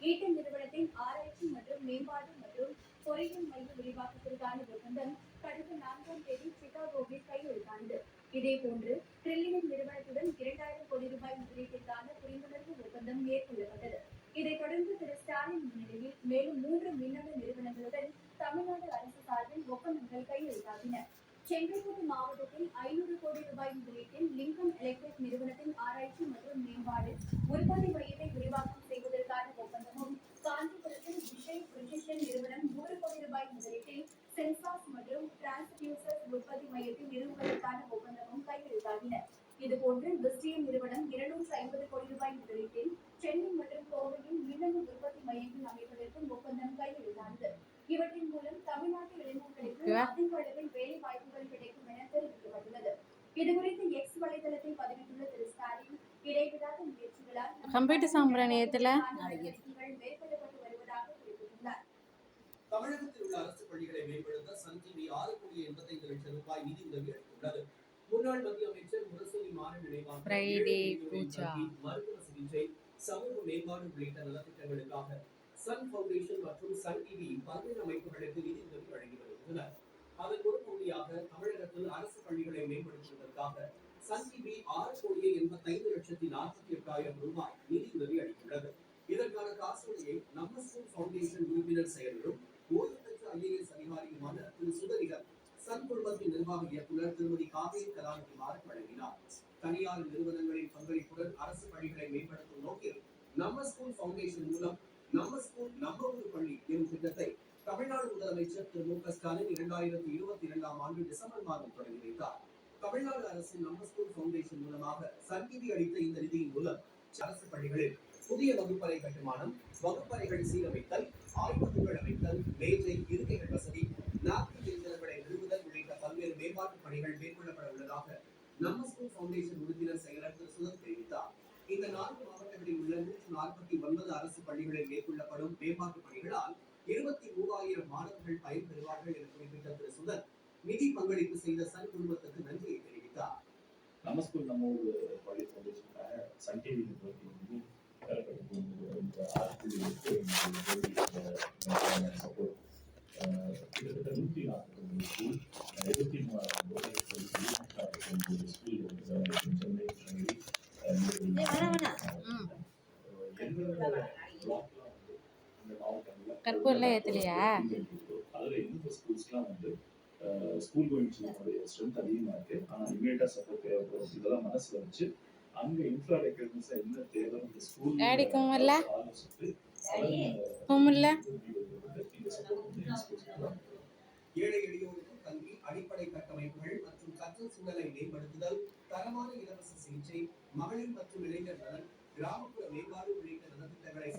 Eaten நிறுவனத்தின் ஆராய்ச்சி மற்றும் மேம்பாடு மற்றும் பொறியியல் மைய விரிவாக்கத்திற்கான ஒப்பந்தம் கடந்த 4ஆம் தேதி சிகாகோவில் கையெழுத்தானது. இதேபோன்று ட்ரில்லியன் நிறுவனத்துடன் 2000 கோடி ரூபாய் முதலீட்டிற்கான புரிந்துணர்வு ஒப்பந்தம் மேற்கொள்ளப்பட்டது. இதைத் தொடர்ந்து திரு ஸ்டாலின் முன்னிலையில் மேலும் 3 மின்னணு நிறுவனங்களுடன் தமிழ்நாடு அரசு சார்பில் ஒப்பந்தங்கள் கையெழுத்தாகின. செங்கல்பட்டு மாவட்டத்தில் 500 கோடி ரூபாய் முதலீட்டில் லிங்கம் எலக்ட்ரிக் நிறுவனத்தின் ஆராய்ச்சி மற்றும் மேம்பாடு உற்பத்தி மையத்தை விரிவாக்கம் செய்வதற்கான ஒப்பந்தமும், காஞ்சிபுரத்தில் விஷய் பிரிசிஷன் நிறுவனம் 100 கோடி ரூபாய் முதலீட்டில் சென்சார்ஸ் மற்றும் டிரான்ஸ்டியூசர்ஸ் உற்பத்தி மையத்தை நிறுவுவதற்கான ஒப்பந்தமும் கையெழுத்தாகின. இதுபோன்று விஸ்டியம் நிறுவனம் 250 கோடி ரூபாய் முதலீட்டில் சென்னை மற்றும் கோவையில் மின்னணு உற்பத்தி மையங்கள் அமைப்பதற்கும் ஒப்பந்தம் கையெழுத்தானது. இவற்றின் மூலம் தமிழ்நாட்டு இளைஞர்களுக்கு அதிக அளவில் வேலை வாய்ப்புகள் கிடைக்கும் என தெரிவிக்கப்பட்டுள்ளது. இதுகுறித்து எக்ஸ் வலைதளத்தில் பதிவிட்டுள்ள திரு ஸ்டாலின், இடைவிடாத முயற்சிகளால் மேற்கொள்ளப்பட்டு வருவதாக குறிப்பிட்டுள்ளார். தமிழகத்தில் உள்ள அரசு பள்ளிகளை மேம்படுத்த சன் டிவி 6 கோடி 85 லட்சம் ரூபாய் நிதி உதவி அளித்துள்ளது. முன்னாள் மத்திய அமைச்சர் முரசொலி மாறன் நினைவாக மருத்துவ சிகிச்சை, சமூக மேம்பாடு உள்ளிட்ட நலத்திட்டங்களுக்காக சன் பவுண்டேஷன் மற்றும் சன் டிவி பல்வேறு அமைப்புகளுக்கு நிதி உதவி வழங்கி வருகின்றனர். அதன் ஒரு பகுதியாக தமிழகத்தில் அரசு பள்ளிகளை மேம்படுத்துவதற்காக சன் டிவி 6 கோடியே 85 லட்சத்தி 48,000 ரூபாய் நிதி உதவி அளித்துள்ளது. இதற்கான காசோலையை நம்ம ஸ்கூல் பவுண்டேஷன் உறுப்பினர் செயலரும் ஓய்வு பெற்ற IAS அதிகாரியுமான திரு சுதரிகர் சன் குழுமத்தின் நிர்வாக இயக்குநர் திருமதி காவேரி கலாநிதி மாறன் வழங்கினார். தனியார் நிறுவனங்களின் பங்களிப்புடன் அரசு பள்ளிகளை மேம்படுத்தும் நோக்கில் நம்ம ஸ்கூல் பவுண்டேஷன் மூலம் நம்ம ஸ்கூல் நம்ம ஒரு பள்ளி எனும் திட்டத்தை தமிழ்நாடு முதலமைச்சர் திரு மு க ஸ்டாலின் 2022ஆம் ஆண்டு டிசம்பர் மாதம் தொடங்கி வைத்தார். தமிழ்நாடு அரசின் நம்ம ஸ்கூல் பவுண்டேஷன் மூலமாக சன் டிவி அளித்த இந்த நிதியின் மூலம் அரசு பள்ளிகளில் புதிய வகுப்பறை கட்டுமானம், வகுப்பறைகள் சீரமைத்தல், ஆய்வகங்கள் அமைத்தல், மேஜை, இருக்கைகள் வசதி, நாப்கின் இயந்திரங்களை நிறுவுதல் உள்ளிட்ட பல்வேறு மேம்பாட்டு பணிகள் மேற்கொள்ளப்பட உள்ளதாக நம்ம ஸ்கூல் பவுண்டேஷன் உறுப்பினர் செயலர் திரு சுதர் தெரிவித்தார். இந்த 4 மாவட்டங்களில் உள்ள 149 அரசு பள்ளிகளில் மேற்கொள்ளப்படும் மேம்பாட்டு பணிகளால் 23,000 மாணவர்கள் பயன்பெறுவார்கள் என குறிப்பிட்ட திரு சுதர், நிதி பங்களிப்பு செய்த சன் குழுமத்துக்கு நன்றியை தெரிவித்தார். நம்ம ஸ்கூல் நம்ம ஒரு பள்ளி ஃபவுண்டேஷனுக்காக சன் டிவி சப்போர்ட் கிட்டத்தட்ட 149 ஸ்கூல், 73,000 ஸ்கூல் கற்பூர்லாம் ஏத்தலையா? அதுல இந்த ஸ்கூல்ஸ்லாம் வந்து ஸ்கூல் கோயிங் சில்ட்ரனுடைய ஸ்ட்ரென்த் அதிகமா இருக்கு. ஆனா இமீடியட்டா சப்போர்ட் தேவைப்படும். இதெல்லாம் மனசுல வச்சு அங்க இன்ஃப்ராஸ்ட்ரக்சர்ஸ் என்ன தேவை இந்த ஸ்கூல் ஏழை எளியோருக்கும் கல்வி, அடிப்படை கட்டமைப்புகள் மற்றும் கற்றல் சூழலை மேம்படுத்துதல், தரமான இலவச சிகிச்சை, மகளிர் மற்றும் இளைஞர் நலன், கிராமப்புற மேம்பாடு உள்ளிட்ட நலத்திட்டங்களை